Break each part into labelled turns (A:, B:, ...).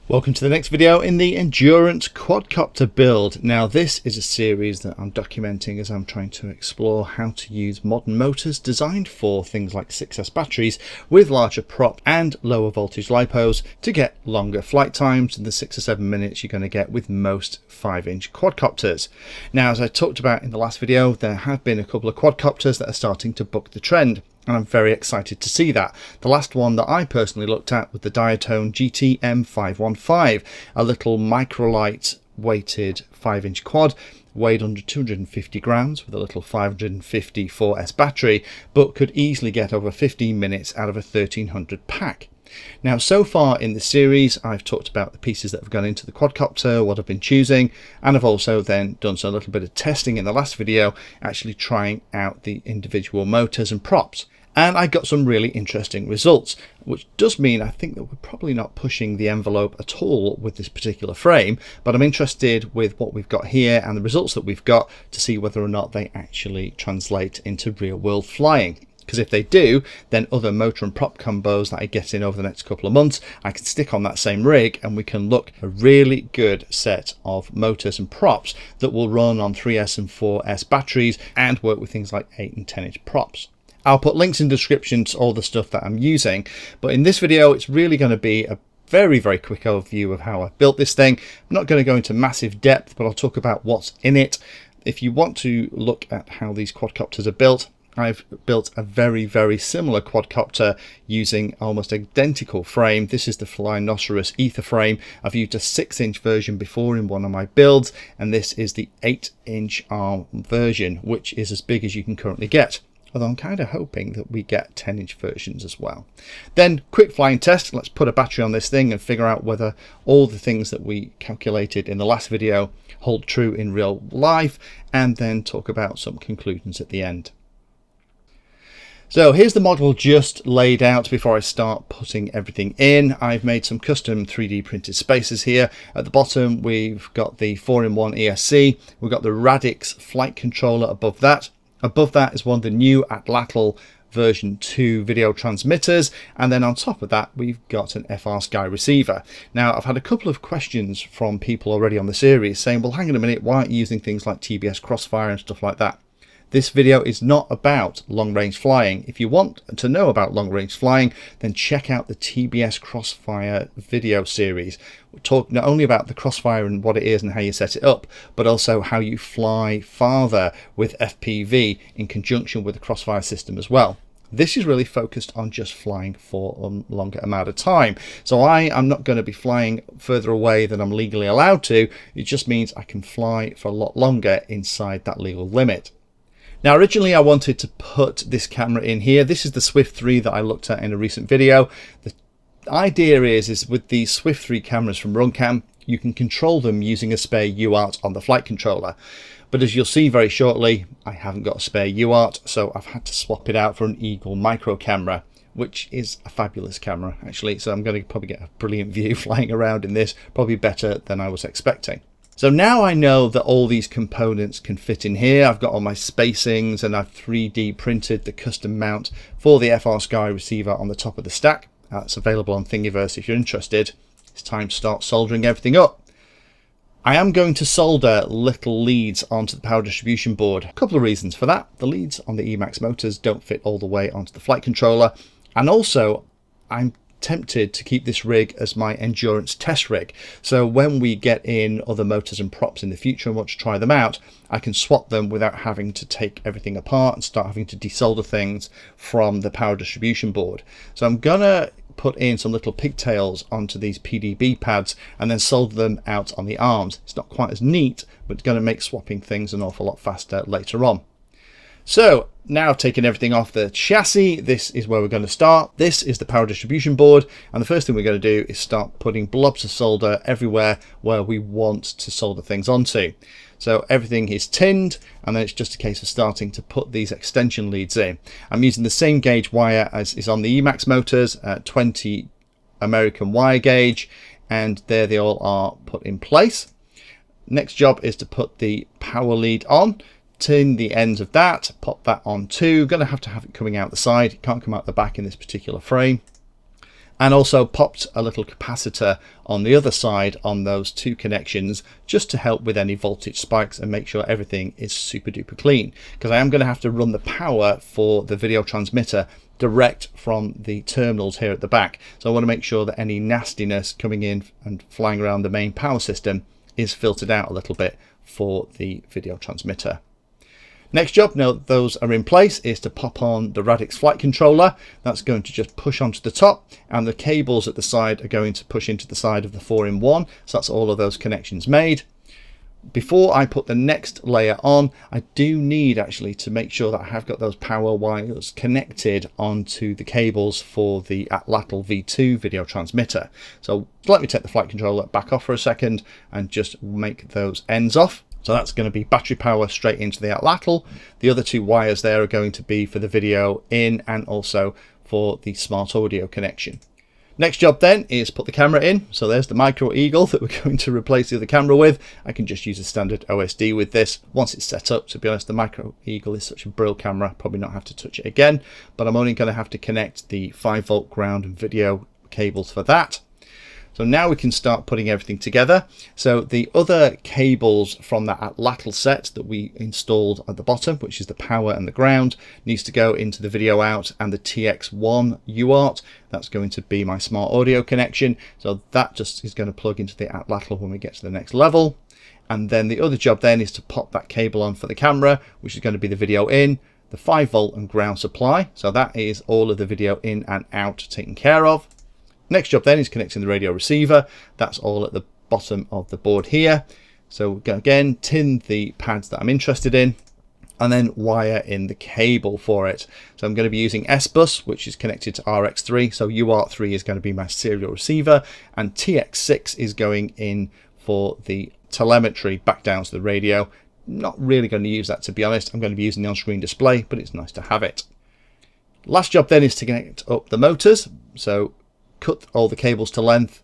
A: Welcome to the next video in the Endurance Quadcopter build. Now this is a series that I'm documenting as I'm trying to explore how to use modern motors designed for things like 6S batteries with larger prop and lower voltage lipos to get longer flight times than the 6 or 7 minutes you're going to get with most 5-inch quadcopters. Now, as I talked about in the last video, there have been a couple of quadcopters that are starting to buck the trend, and I'm very excited to see that. The last one that I personally looked at was the Diatone GT-M515, a little microlight weighted 5-inch quad, weighed under 250 grams with a little 550 4S battery, but could easily get over 15 minutes out of a 1300 pack. Now, so far in the series, I've talked about the pieces that have gone into the quadcopter, what I've been choosing, and I've also then done a little bit of testing in the last video, actually trying out the individual motors and props. And I got some really interesting results, which does mean I think that we're probably not pushing the envelope at all with this particular frame, but I'm interested with what we've got here and the results that we've got to see whether or not they actually translate into real world flying. Because if they do, then other motor and prop combos that I get in over the next couple of months, I can stick on that same rig and we can look at a really good set of motors and props that will run on 3S and 4S batteries and work with things like 8 and 10-inch props. I'll put links in the description to all the stuff that I'm using, but in this video it's really going to be a very quick overview of how I built this thing. I'm not going to go into massive depth, but I'll talk about what's in it. If you want to look at how these quadcopters are built, I've built a very similar quadcopter using almost identical frame. This is the Flinoceros Ether frame. I've used a 6-inch version before in one of my builds, and this is the 8-inch arm version, which is as big as you can currently get. Although I'm kind of hoping that we get 10-inch versions as well. Then, quick flying test. Let's put a battery on this thing and figure out whether all the things that we calculated in the last video hold true in real life, and then talk about some conclusions at the end. So here's the model just laid out before I start putting everything in. I've made some custom 3D printed spaces here. At the bottom we've got the 4-in-1 ESC, we've got the Radix flight controller above that. Above that is one of the new Atlatl version 2 video transmitters, and then on top of that we've got an FrSky receiver. Now, I've had a couple of questions from people already on the series saying, well, hang on a minute, why aren't you using things like TBS Crossfire and stuff like that? This video is not about long-range flying. If you want to know about long-range flying, then check out the TBS Crossfire video series. We talk not only about the Crossfire and what it is and how you set it up, but also how you fly farther with FPV in conjunction with the Crossfire system as well. This is really focused on just flying for a longer amount of time. So I am not going to be flying further away than I'm legally allowed to. It just means I can fly for a lot longer inside that legal limit. Now, originally I wanted to put this camera in here. This is the Swift 3 that I looked at in a recent video. The idea is with these Swift 3 cameras from Runcam, you can control them using a spare UART on the flight controller. But as you'll see very shortly, I haven't got a spare UART, so I've had to swap it out for an Eagle micro camera, which is a fabulous camera actually. So I'm going to probably get a brilliant view flying around in this, probably better than I was expecting. So now I know that all these components can fit in here. I've got all my spacings and I've 3D printed the custom mount for the FrSky receiver on the top of the stack. It's available on Thingiverse if you're interested. It's time to start soldering everything up. I am going to solder little leads onto the power distribution board. A couple of reasons for that. The leads on the Emax motors don't fit all the way onto the flight controller, and also I'm tempted to keep this rig as my endurance test rig, so when we get in other motors and props in the future and want to try them out, I can swap them without having to take everything apart and start having to desolder things from the power distribution board. So I'm gonna put in some little pigtails onto these PDB pads and then solder them out on the arms. It's not quite as neat, but it's going to make swapping things an awful lot faster later on. So now I've taken everything off the chassis, this is where we're going to start. This is the power distribution board, and the first thing we're going to do is start putting blobs of solder everywhere where we want to solder things onto. So everything is tinned, and then it's just a case of starting to put these extension leads in. I'm using the same gauge wire as is on the Emax motors, 20 American wire gauge, and there they all are put in place. Next job is to put the power lead on. Tin the ends of that, pop that on too. Going to have it coming out the side, it can't come out the back in this particular frame. and also popped a little capacitor on the other side on those two connections just to help with any voltage spikes and make sure everything is super duper clean, because I am going to have to run the power for the video transmitter direct from the terminals here at the back. So I want to make sure that any nastiness coming in and flying around the main power system is filtered out a little bit for the video transmitter. Next job, now that those are in place, is to pop on the Radix flight controller. That's going to just push onto the top, and the cables at the side are going to push into the side of the 4-in-1. So that's all of those connections made. Before I put the next layer on, I do need actually to make sure that I have got those power wires connected onto the cables for the Atlatl V2 video transmitter. So let me take the flight controller back off for a second and just make those ends off. So that's going to be battery power straight into the Atlatl. The other two wires there are going to be for the video in and also for the smart audio connection. Next job then is put the camera in. So there's the Micro Eagle that we're going to replace the other camera with. I can just use a standard OSD with this once it's set up. To be honest, the Micro Eagle is such a brilliant camera, probably not have to touch it again, but I'm only going to have to connect the 5-volt ground and video cables for that. So now we can start putting everything together. So the other cables from that Atlatl set that we installed at the bottom, which is the power and the ground, needs to go into the video out and the TX1 UART. That's going to be my smart audio connection. So that just is going to plug into the Atlatl when we get to the next level. And then the other job then is to pop that cable on for the camera, which is going to be the video in, the 5-volt and ground supply. So that is all of the video in and out taken care of. Next job then is connecting the radio receiver. That's all at the bottom of the board here. So we're going to again tin the pads that I'm interested in and then wire in the cable for it. So I'm going to be using S-Bus, which is connected to RX3. So UART3 is going to be my serial receiver, and TX6 is going in for the telemetry back down to the radio. Not really going to use that, to be honest. I'm going to be using the on-screen display, but it's nice to have it. Last job then is to connect up the motors. So cut all the cables to length,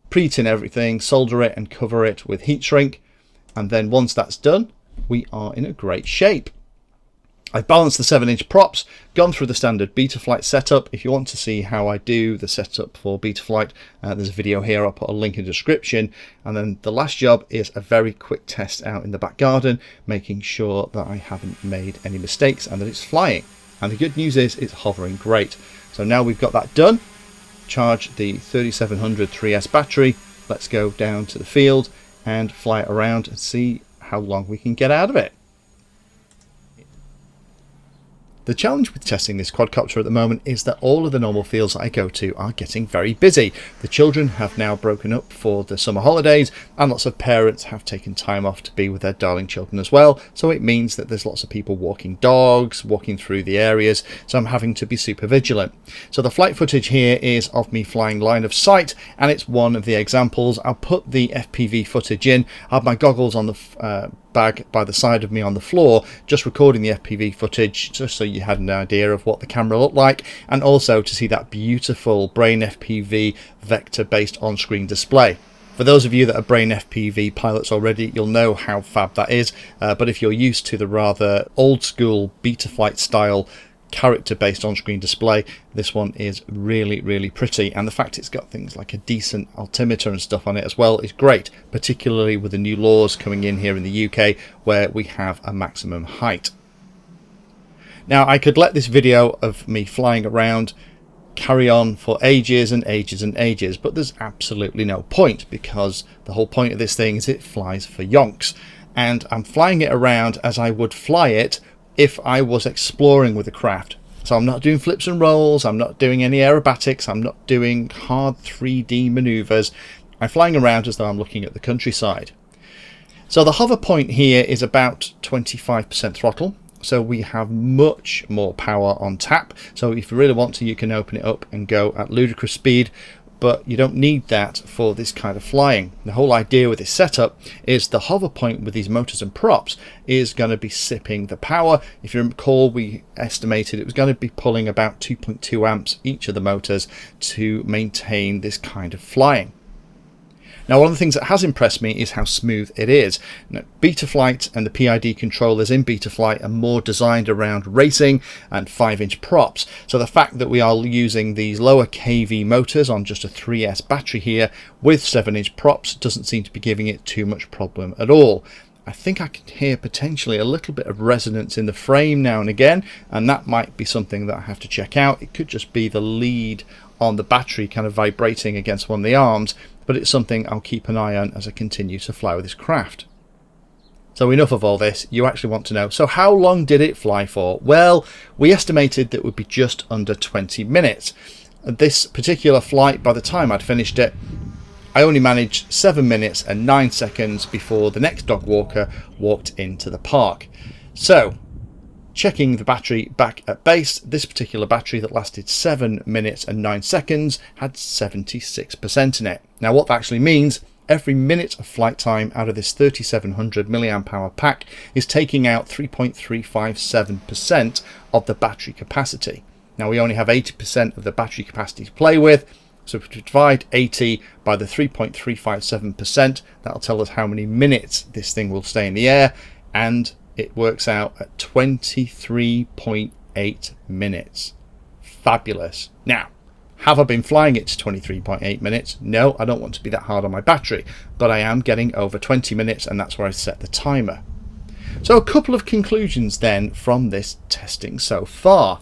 A: pre-tin everything, solder it and cover it with heat shrink, and then once that's done we are in a great shape. I've balanced the 7-inch props, gone through the standard Betaflight setup. If you want to see how I do the setup for Betaflight, there's a video here, I'll put a link in the description. And then the last job is a very quick test out in the back garden, making sure that I haven't made any mistakes and that it's flying. And the good news is it's hovering great. So now we've got that done, charge the 3700 3S battery, let's go down to the field and fly it around and see how long we can get out of it. The challenge with testing this quadcopter at the moment is that all of the normal fields that I go to are getting very busy. The children have now broken up for the summer holidays and lots of parents have taken time off to be with their darling children as well. So it means that there's lots of people walking dogs, walking through the areas. So I'm having to be super vigilant. So the flight footage here is of me flying line of sight, and it's one of the examples. I'll put the FPV footage in. I have my goggles on the bag by the side of me on the floor, just recording the FPV footage just so you had an idea of what the camera looked like, and also to see that beautiful Brain FPV vector based on-screen display. For those of you that are Brain FPV pilots already, you'll know how fab that is, but if you're used to the rather old school Betaflight style character based on-screen display, this one is really pretty, and the fact it's got things like a decent altimeter and stuff on it as well is great, particularly with the new laws coming in here in the UK where we have a maximum height. Now I could let this video of me flying around carry on for ages and ages and ages, but there's absolutely no point, because the whole point of this thing is it flies for yonks, and I'm flying it around as I would fly it if I was exploring with a craft. So I'm not doing flips and rolls, I'm not doing any aerobatics, I'm not doing hard 3D maneuvers. I'm flying around as though I'm looking at the countryside. So the hover point here is about 25% throttle, so we have much more power on tap. So if you really want to, you can open it up and go at ludicrous speed, but you don't need that for this kind of flying. The whole idea with this setup is the hover point with these motors and props is going to be sipping the power. If you recall, we estimated it was going to be pulling about 2.2 amps each of the motors to maintain this kind of flying. Now, one of the things that has impressed me is how smooth it is. Now, Betaflight and the PID controllers in Betaflight are more designed around racing and 5-inch props. So the fact that we are using these lower kV motors on just a 3S battery here with 7-inch props doesn't seem to be giving it too much problem at all. I think I can hear potentially a little bit of resonance in the frame now and again, and that might be something that I have to check out. It could just be the lead on the battery kind of vibrating against one of the arms, but it's something I'll keep an eye on as I continue to fly with this craft. So enough of all this, you actually want to know, so how long did it fly for? Well, we estimated that it would be just under 20 minutes. This particular flight, by the time I'd finished it, I only managed 7 minutes and 9 seconds before the next dog walker walked into the park. So, checking the battery back at base, this particular battery that lasted 7 minutes and 9 seconds had 76% in it. Now what that actually means, every minute of flight time out of this 3700 mAh pack is taking out 3.357% of the battery capacity. Now we only have 80% of the battery capacity to play with, so if we divide 80 by the 3.357%, that'll tell us how many minutes this thing will stay in the air, and it works out at 23.8 minutes. Fabulous. Now, have I been flying it to 23.8 minutes? No, I don't want to be that hard on my battery, but I am getting over 20 minutes, and that's where I set the timer. So a couple of conclusions then from this testing so far.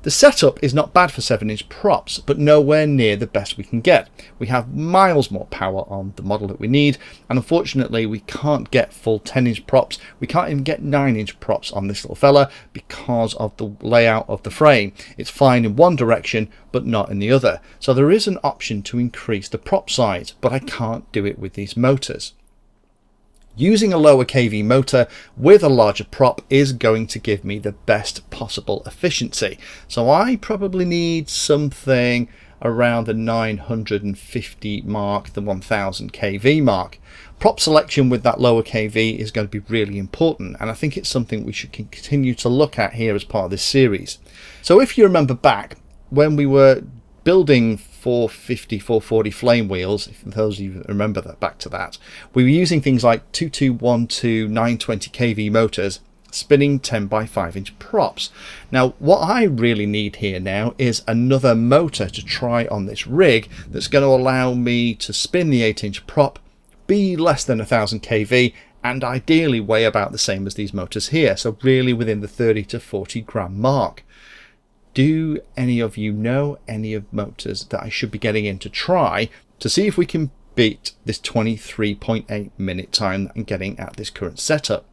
A: The setup is not bad for 7-inch props, but nowhere near the best we can get. We have miles more power on the model that we need, and unfortunately we can't get full 10-inch props. We can't even get 9-inch props on this little fella because of the layout of the frame. It's fine in one direction, but not in the other. So there is an option to increase the prop size, but I can't do it with these motors. Using a lower kV motor with a larger prop is going to give me the best possible efficiency. So I probably need something around the 950 mark, the 1000 kV mark. Prop selection with that lower kV is going to be really important, and I think it's something we should continue to look at here as part of this series. So if you remember back when we were building 450, 440 flame wheels, if those of you remember that, back to that, we were using things like 2212 920 kV motors spinning 10 by 5-inch props. Now what I really need here now is another motor to try on this rig that's going to allow me to spin the 8-inch prop, be less than 1000 kV, and ideally weigh about the same as these motors here, so really within the 30 to 40 gram mark. Do any of you know any of motors that I should be getting in to try to see if we can beat this 23.8 minute time that I'm getting at this current setup?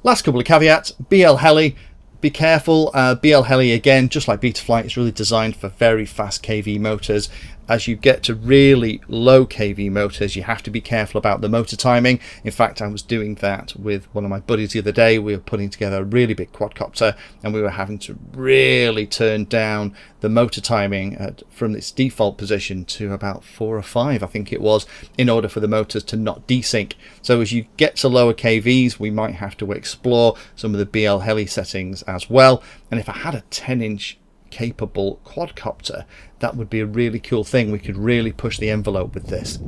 A: Last couple of caveats. BL Heli, be careful. BL Heli, again, just like Betaflight, is really designed for very fast kV motors. As you get to really low kV motors, you have to be careful about the motor timing. In fact, I was doing that with one of my buddies the other day. We were putting together a really big quadcopter, and we were having to really turn down the motor timing from its default position to about 4 or 5, I think it was, in order for the motors to not desync. So as you get to lower kVs, we might have to explore some of the BL Heli settings as well. And if I had a 10-inch capable quadcopter, that would be a really cool thing. We could really push the envelope with this.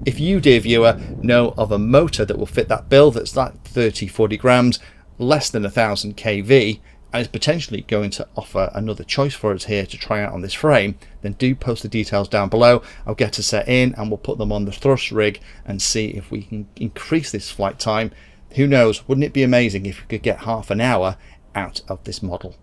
A: If you, dear viewer, know of a motor that will fit that bill that's like 30-40 grams, less than 1000 kV, and is potentially going to offer another choice for us here to try out on this frame, then do post the details down below. I'll get a set in and we'll put them on the thrust rig and see if we can increase this flight time. Who knows, wouldn't it be amazing if we could get half an hour out of this model?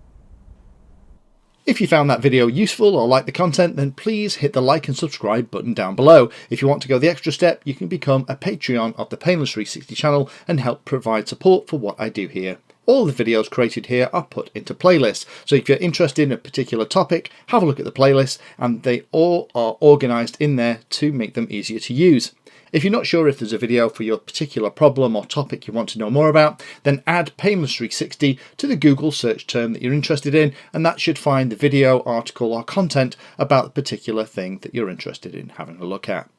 A: If you found that video useful or like the content, then please hit the like and subscribe button down below. If you want to go the extra step, you can become a Patreon of the Painless 360 channel and help provide support for what I do here. All the videos created here are put into playlists, so if you're interested in a particular topic, have a look at the playlist, and they all are organised in there to make them easier to use. If you're not sure if there's a video for your particular problem or topic you want to know more about, then add Painless 360 to the Google search term that you're interested in, and that should find the video, article or content about the particular thing that you're interested in having a look at.